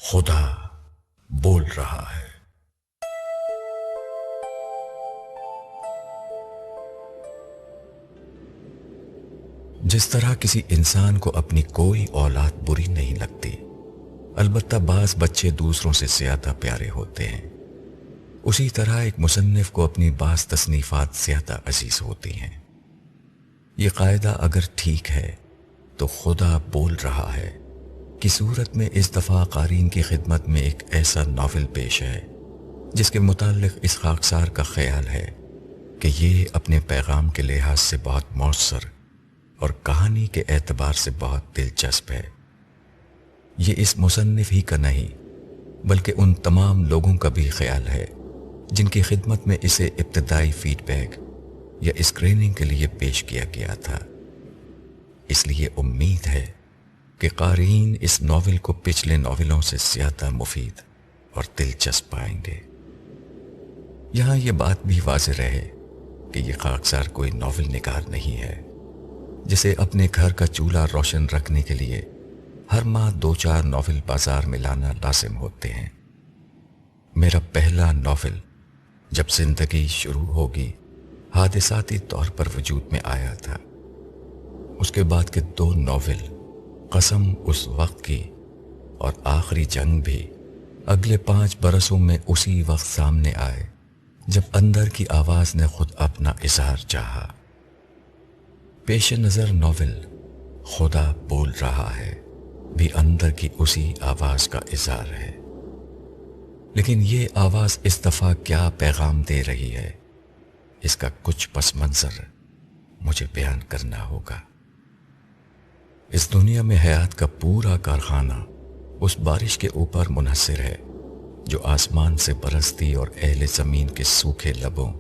خدا بول رہا ہے۔ جس طرح کسی انسان کو اپنی کوئی اولاد بری نہیں لگتی، البتہ بعض بچے دوسروں سے زیادہ پیارے ہوتے ہیں، اسی طرح ایک مصنف کو اپنی بعض تصنیفات زیادہ عزیز ہوتی ہیں۔ یہ قاعدہ اگر ٹھیک ہے تو خدا بول رہا ہے کی صورت میں اس دفعہ قارئین کی خدمت میں ایک ایسا ناول پیش ہے جس کے متعلق اس خاکسار کا خیال ہے کہ یہ اپنے پیغام کے لحاظ سے بہت مؤثر اور کہانی کے اعتبار سے بہت دلچسپ ہے۔ یہ اس مصنف ہی کا نہیں بلکہ ان تمام لوگوں کا بھی خیال ہے جن کی خدمت میں اسے ابتدائی فیڈ بیک یا اسکریننگ کے لیے پیش کیا گیا تھا۔ اس لیے امید ہے کہ قارئین اس ناول کو پچھلے ناولوں سے زیادہ مفید اور دلچسپ پائیں گے۔ یہاں یہ بات بھی واضح رہے کہ یہ خاکسار کوئی ناول نگار نہیں ہے جسے اپنے گھر کا چولہا روشن رکھنے کے لیے ہر ماہ 2-4 ناول بازار میں لانا لازم ہوتے ہیں۔ میرا پہلا ناول جب زندگی شروع ہوگی حادثاتی طور پر وجود میں آیا تھا۔ اس کے بعد کے 2 ناول قسم اس وقت کی اور آخری جنگ بھی اگلے 5 برسوں میں اسی وقت سامنے آئے جب اندر کی آواز نے خود اپنا اظہار چاہا۔ پیش نظر ناول خدا بول رہا ہے بھی اندر کی اسی آواز کا اظہار ہے، لیکن یہ آواز اس دفعہ کیا پیغام دے رہی ہے، اس کا کچھ پس منظر مجھے بیان کرنا ہوگا۔ اس دنیا میں حیات کا پورا کارخانہ اس بارش کے اوپر منحصر ہے جو آسمان سے برستی اور اہل زمین کے سوکھے لبوں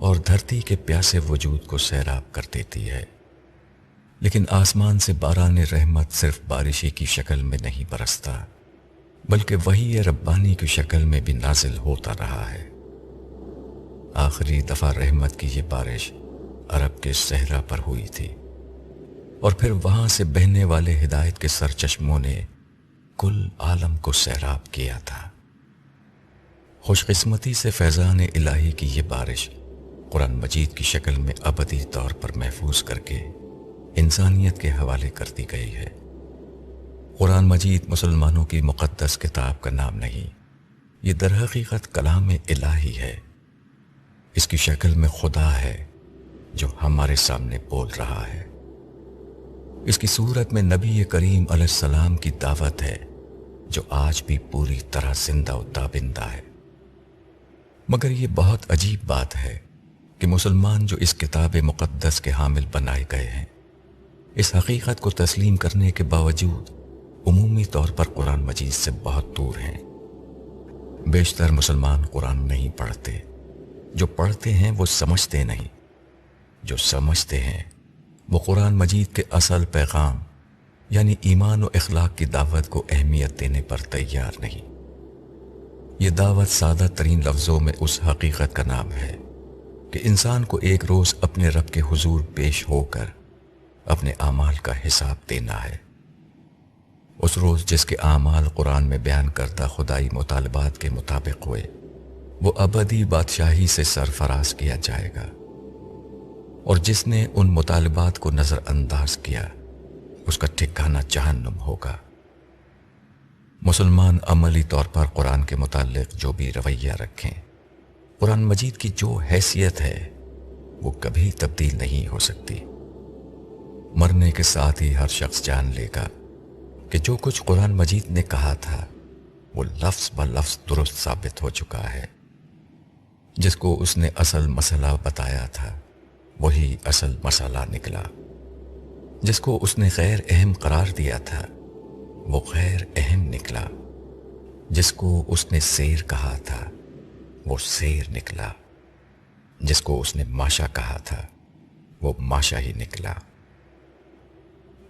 اور دھرتی کے پیاسے وجود کو سیراب کر دیتی ہے، لیکن آسمان سے باران رحمت صرف بارشی کی شکل میں نہیں برستا بلکہ وحی ربانی کی شکل میں بھی نازل ہوتا رہا ہے۔ آخری دفعہ رحمت کی یہ بارش عرب کے صحرا پر ہوئی تھی اور پھر وہاں سے بہنے والے ہدایت کے سرچشموں نے کل عالم کو سیراب کیا تھا۔ خوش قسمتی سے فیضان الہی کی یہ بارش قرآن مجید کی شکل میں ابدی طور پر محفوظ کر کے انسانیت کے حوالے کر دی گئی ہے۔ قرآن مجید مسلمانوں کی مقدس کتاب کا نام نہیں، یہ در حقیقت کلام الہی ہے۔ اس کی شکل میں خدا ہے جو ہمارے سامنے بول رہا ہے۔ اس کی صورت میں نبی کریم علیہ السلام کی دعوت ہے جو آج بھی پوری طرح زندہ و تابندہ ہے۔ مگر یہ بہت عجیب بات ہے کہ مسلمان جو اس کتاب مقدس کے حامل بنائے گئے ہیں، اس حقیقت کو تسلیم کرنے کے باوجود عمومی طور پر قرآن مجید سے بہت دور ہیں۔ بیشتر مسلمان قرآن نہیں پڑھتے، جو پڑھتے ہیں وہ سمجھتے نہیں، جو سمجھتے ہیں وہ قرآن مجید کے اصل پیغام یعنی ایمان و اخلاق کی دعوت کو اہمیت دینے پر تیار نہیں۔ یہ دعوت سادہ ترین لفظوں میں اس حقیقت کا نام ہے کہ انسان کو ایک روز اپنے رب کے حضور پیش ہو کر اپنے اعمال کا حساب دینا ہے۔ اس روز جس کے اعمال قرآن میں بیان کردہ خدائی مطالبات کے مطابق ہوئے، وہ ابدی بادشاہی سے سرفراز کیا جائے گا، اور جس نے ان مطالبات کو نظر انداز کیا اس کا ٹھکانہ جہنم ہوگا۔ مسلمان عملی طور پر قرآن کے متعلق جو بھی رویہ رکھیں، قرآن مجید کی جو حیثیت ہے وہ کبھی تبدیل نہیں ہو سکتی۔ مرنے کے ساتھ ہی ہر شخص جان لے گا کہ جو کچھ قرآن مجید نے کہا تھا وہ لفظ بہ لفظ درست ثابت ہو چکا ہے۔ جس کو اس نے اصل مسئلہ بتایا تھا وہی اصل مسئلہ نکلا، جس کو اس نے غیر اہم قرار دیا تھا وہ غیر اہم نکلا، جس کو اس نے سیر کہا تھا وہ سیر نکلا، جس کو اس نے ماشا کہا تھا وہ ماشا ہی نکلا۔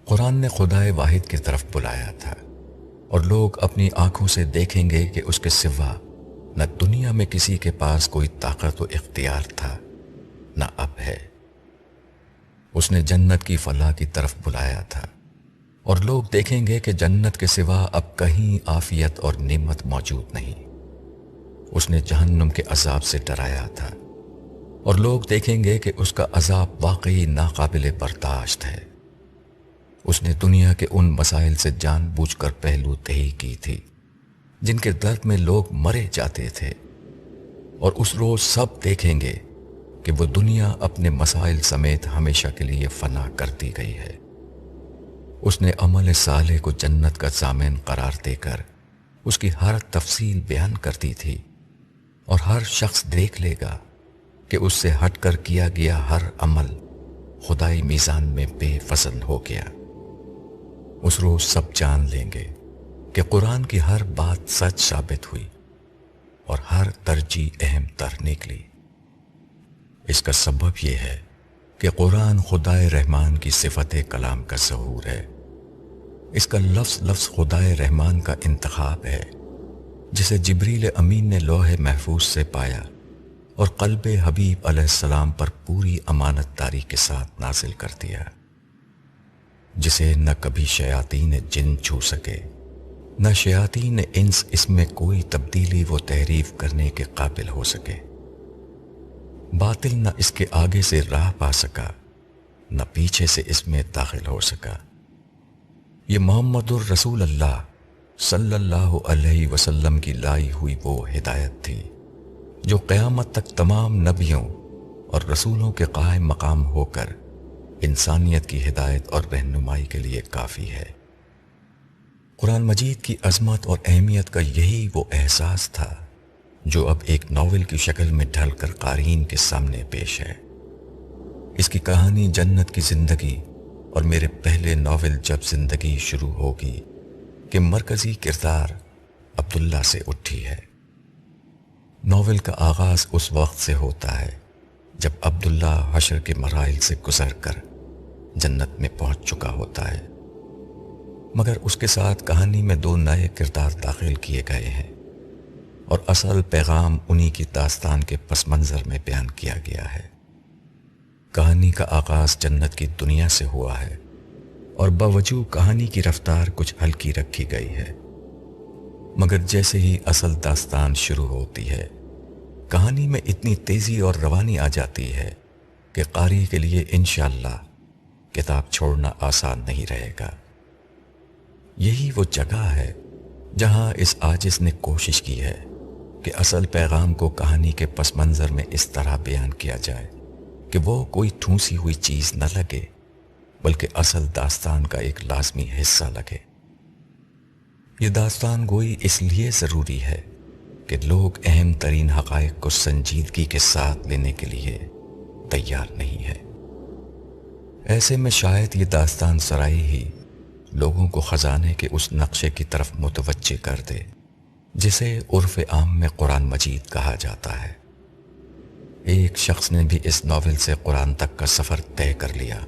قرآن نے خدائے واحد کی طرف بلایا تھا، اور لوگ اپنی آنکھوں سے دیکھیں گے کہ اس کے سوا نہ دنیا میں کسی کے پاس کوئی طاقت و اختیار تھا نہ اب ہے۔ اس نے جنت کی فلاح کی طرف بلایا تھا، اور لوگ دیکھیں گے کہ جنت کے سوا اب کہیں عافیت اور نعمت موجود نہیں۔ اس نے جہنم کے عذاب سے ڈرایا تھا، اور لوگ دیکھیں گے کہ اس کا عذاب واقعی ناقابل برداشت ہے۔ اس نے دنیا کے ان مسائل سے جان بوجھ کر پہلو تہی کی تھی جن کے درد میں لوگ مرے جاتے تھے، اور اس روز سب دیکھیں گے کہ وہ دنیا اپنے مسائل سمیت ہمیشہ کے لیے فنا کر دی گئی ہے۔ اس نے عمل صالح کو جنت کا ضامن قرار دے کر اس کی ہر تفصیل بیان کر دی تھی، اور ہر شخص دیکھ لے گا کہ اس سے ہٹ کر کیا گیا ہر عمل خدائی میزان میں بے وزن ہو گیا۔ اس روز سب جان لیں گے کہ قرآن کی ہر بات سچ ثابت ہوئی اور ہر ترجیح اہم تر نکلی۔ اس کا سبب یہ ہے کہ قرآن خدائے رحمان کی صفت کلام کا ظہور ہے۔ اس کا لفظ لفظ خدائے رحمان کا انتخاب ہے، جسے جبریل امین نے لوح محفوظ سے پایا اور قلب حبیب علیہ السلام پر پوری امانت داری کے ساتھ نازل کر دیا، جسے نہ کبھی شیاطین جن چھو سکے، نہ شیاطین انس اس میں کوئی تبدیلی و تحریف کرنے کے قابل ہو سکے۔ باطل نہ اس کے آگے سے راہ پا سکا، نہ پیچھے سے اس میں داخل ہو سکا۔ یہ محمد الرسول اللہ صلی اللہ علیہ وسلم کی لائی ہوئی وہ ہدایت تھی جو قیامت تک تمام نبیوں اور رسولوں کے قائم مقام ہو کر انسانیت کی ہدایت اور رہنمائی کے لیے کافی ہے۔ قرآن مجید کی عظمت اور اہمیت کا یہی وہ احساس تھا جو اب ایک ناول کی شکل میں ڈھل کر قارئین کے سامنے پیش ہے۔ اس کی کہانی جنت کی زندگی اور میرے پہلے ناول جب زندگی شروع ہوگی کہ مرکزی کردار عبداللہ سے اٹھی ہے۔ ناول کا آغاز اس وقت سے ہوتا ہے جب عبداللہ حشر کے مراحل سے گزر کر جنت میں پہنچ چکا ہوتا ہے، مگر اس کے ساتھ کہانی میں دو نئے کردار داخل کیے گئے ہیں، اور اصل پیغام انہی کی داستان کے پس منظر میں بیان کیا گیا ہے۔ کہانی کا آغاز جنت کی دنیا سے ہوا ہے، اور باوجود کہانی کی رفتار کچھ ہلکی رکھی گئی ہے، مگر جیسے ہی اصل داستان شروع ہوتی ہے کہانی میں اتنی تیزی اور روانی آ جاتی ہے کہ قاری کے لیے انشاءاللہ کتاب چھوڑنا آسان نہیں رہے گا۔ یہی وہ جگہ ہے جہاں اس عاجز نے کوشش کی ہے کہ اصل پیغام کو کہانی کے پس منظر میں اس طرح بیان کیا جائے کہ وہ کوئی ٹھونسی ہوئی چیز نہ لگے بلکہ اصل داستان کا ایک لازمی حصہ لگے۔ یہ داستان گوئی اس لیے ضروری ہے کہ لوگ اہم ترین حقائق کو سنجیدگی کے ساتھ لینے کے لیے تیار نہیں ہے۔ ایسے میں شاید یہ داستان سرائی ہی لوگوں کو خزانے کے اس نقشے کی طرف متوجہ کر دے جسے عرف عام میں قرآن مجید کہا جاتا ہے۔ ایک شخص نے بھی اس ناول سے قرآن تک کا سفر طے کر لیا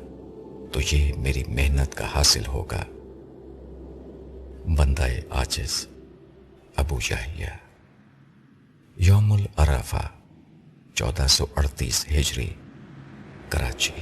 تو یہ میری محنت کا حاصل ہوگا۔ بندہ عاجز، ابو یحییٰ، یوم العرفہ 1438 ہجری، کراچی۔